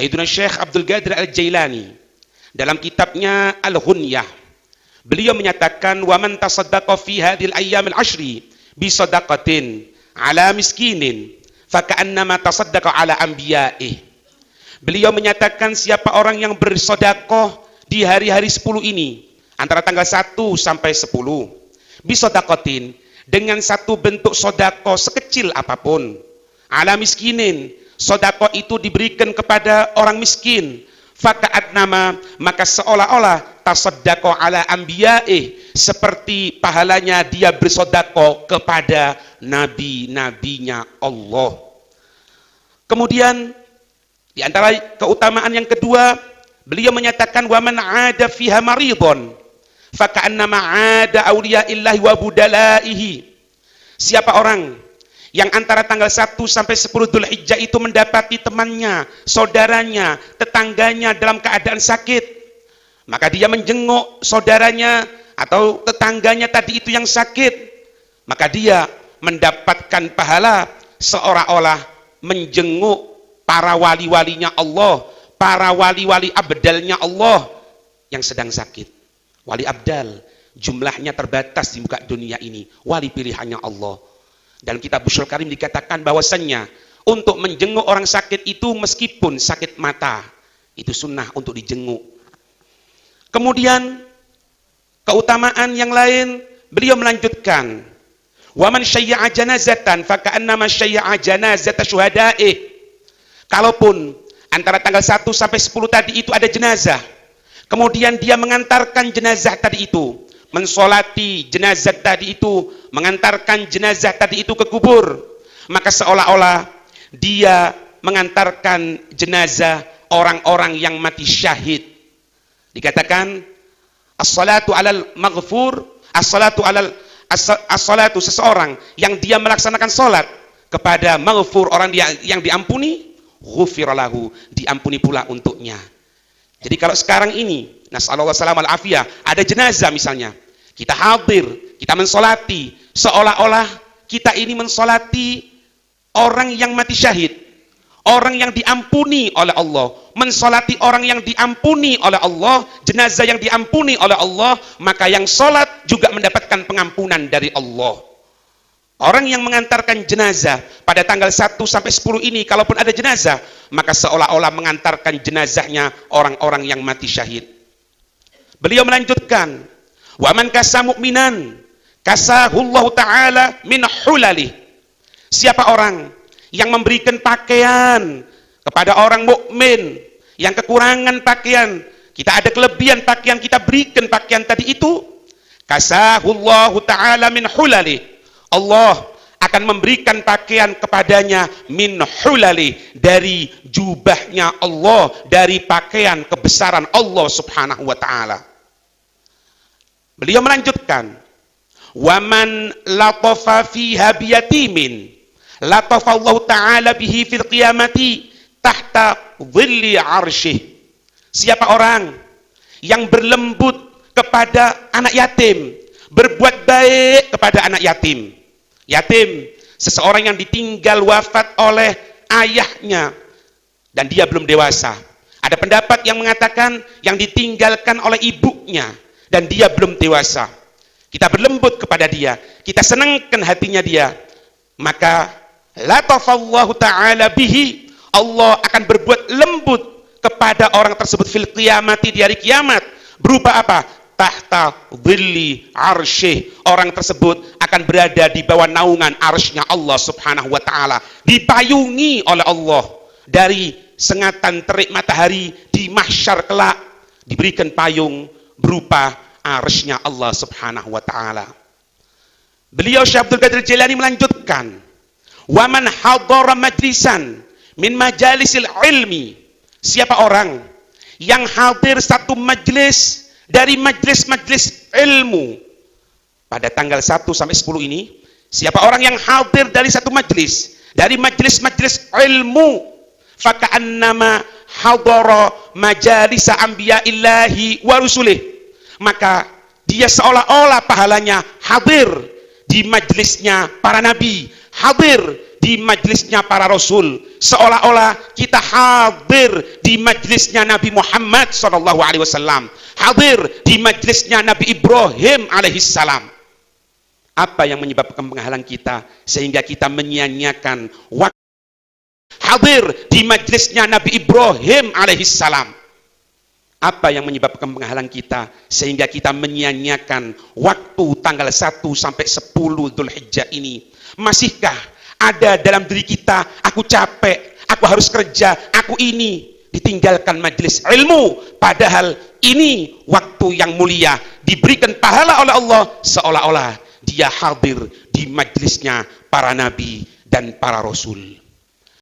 Sayyiduna Syekh Abdul Qadir Al-Jailani dalam kitabnya Al-Ghunyah, beliau menyatakan, wa man tasaddaqa fi hadhil ayyamil ashri bi sadaqatin ala miskinin faka'annama tasaddaqa ala anbiya'ih. Beliau menyatakan, siapa orang yang bersedekah di hari-hari 10 ini antara tanggal 1 sampai 10 bi sadaqatin, dengan satu bentuk sedekah sekecil apapun, ala miskinin, sedekah itu diberikan kepada orang miskin, faka'annama, maka seolah-olah tasaddaqa ala anbiya'ih, seperti pahalanya dia bersedekah kepada nabi-nabinya Allah. Kemudian di antara keutamaan yang kedua, beliau menyatakan, wa man 'ada fiha maridun faka'annama 'ada awliyaillahi wa budalaihi. Siapa orang yang antara tanggal 1 sampai 10 Dzulhijjah itu mendapati temannya, saudaranya, tetangganya dalam keadaan sakit, maka dia menjenguk saudaranya atau tetangganya tadi itu yang sakit, maka dia mendapatkan pahala seolah-olah menjenguk para wali-walinya Allah, para wali-wali abdalnya Allah yang sedang sakit. Wali abdal jumlahnya terbatas di muka dunia ini, wali pilihannya Allah. Dalam kitab Bushrul Karim dikatakan bahwasannya untuk menjenguk orang sakit itu meskipun sakit mata, itu sunnah untuk dijenguk. Kemudian keutamaan yang lain, beliau melanjutkan, wa man syayya'a janazatan faka'annama syayya'a janazata syuhada'i. Kalaupun antara tanggal 1 sampai 10 tadi itu ada jenazah, kemudian dia mengantarkan jenazah tadi itu, mensolati jenazah tadi itu, mengantarkan jenazah tadi itu ke kubur, maka seolah-olah dia mengantarkan jenazah orang-orang yang mati syahid. Dikatakan as-salatu alal maghfur, as-salatu seseorang yang dia melaksanakan salat kepada maghfur, orang yang diampuni, ghufira lahu, diampuni pula untuknya. Jadi kalau sekarang ini, nasallallahu salam al-afiyah, ada jenazah misalnya, kita hadir, kita mensolati, seolah-olah kita ini mensolati orang yang mati syahid, orang yang diampuni oleh Allah, mensolati orang yang diampuni oleh Allah, jenazah yang diampuni oleh Allah, maka yang solat juga mendapatkan pengampunan dari Allah. Orang yang mengantarkan jenazah pada tanggal 1 sampai 10 ini, kalaupun ada jenazah, maka seolah-olah mengantarkan jenazahnya orang-orang yang mati syahid. Beliau melanjutkan, wa man kasa mu'minan kasahullahu ta'ala min hulali. Siapa orang yang memberikan pakaian kepada orang mukmin yang kekurangan pakaian, kita ada kelebihan pakaian, kita berikan pakaian tadi itu, kasahullahu ta'ala min hulali, Allah akan memberikan pakaian kepadanya min hulali, dari jubahnya Allah, dari pakaian kebesaran Allah subhanahu wa ta'ala. Beliau melanjutkan, waman latafa fiha biyatimin latafa Allah ta'ala bihi fil qiyamati tahta dhilli arsyih. Siapa orang yang berlembut kepada anak yatim, berbuat baik kepada anak yatim. Yatim, seseorang yang ditinggal wafat oleh ayahnya dan dia belum dewasa. Ada pendapat yang mengatakan yang ditinggalkan oleh ibunya dan dia belum dewasa. Kita berlembut kepada dia, kita senangkan hatinya dia, maka latafallahu ta'ala bihi, Allah akan berbuat lembut kepada orang tersebut fil qiyamati, di hari kiamat, berupa apa? Tahta dhilli arsyih, orang tersebut akan berada di bawah naungan arsy-Nya Allah subhanahu wa ta'ala, dipayungi oleh Allah dari sengatan terik matahari di mahsyar kelak, diberikan payung berupa arsy-Nya Allah subhanahu wa ta'ala. Beliau Syekh Abdul Qadir Jailani melanjutkan, wa man hadara majlisan min majalisil ilmi. Siapa orang yang hadir satu majlis dari majlis-majlis ilmu pada tanggal 1 sampai 10 ini, siapa orang yang hadir dari satu majlis, dari majlis-majlis ilmu, faka'annama hadara majalisa anbiya'illahi wa rusulih, maka dia seolah-olah pahalanya hadir di majlisnya para nabi, hadir di majelisnya para rasul, seolah-olah kita hadir di majelisnya Nabi Muhammad SAW, hadir di majelisnya Nabi Ibrahim alaihissalam. Apa yang menyebabkan penghalang kita sehingga kita menyia-nyiakan waktu? Hadir di majelisnya Nabi Ibrahim alaihissalam. Apa yang menyebabkan penghalang kita sehingga kita menyia-nyiakan waktu tanggal 1 sampai 10 Dzulhijjah ini? Masihkah ada dalam diri kita, aku capek, aku harus kerja, aku ini, ditinggalkan majelis ilmu, padahal ini waktu yang mulia, diberikan pahala oleh Allah, seolah-olah dia hadir di majelisnya para nabi dan para rasul.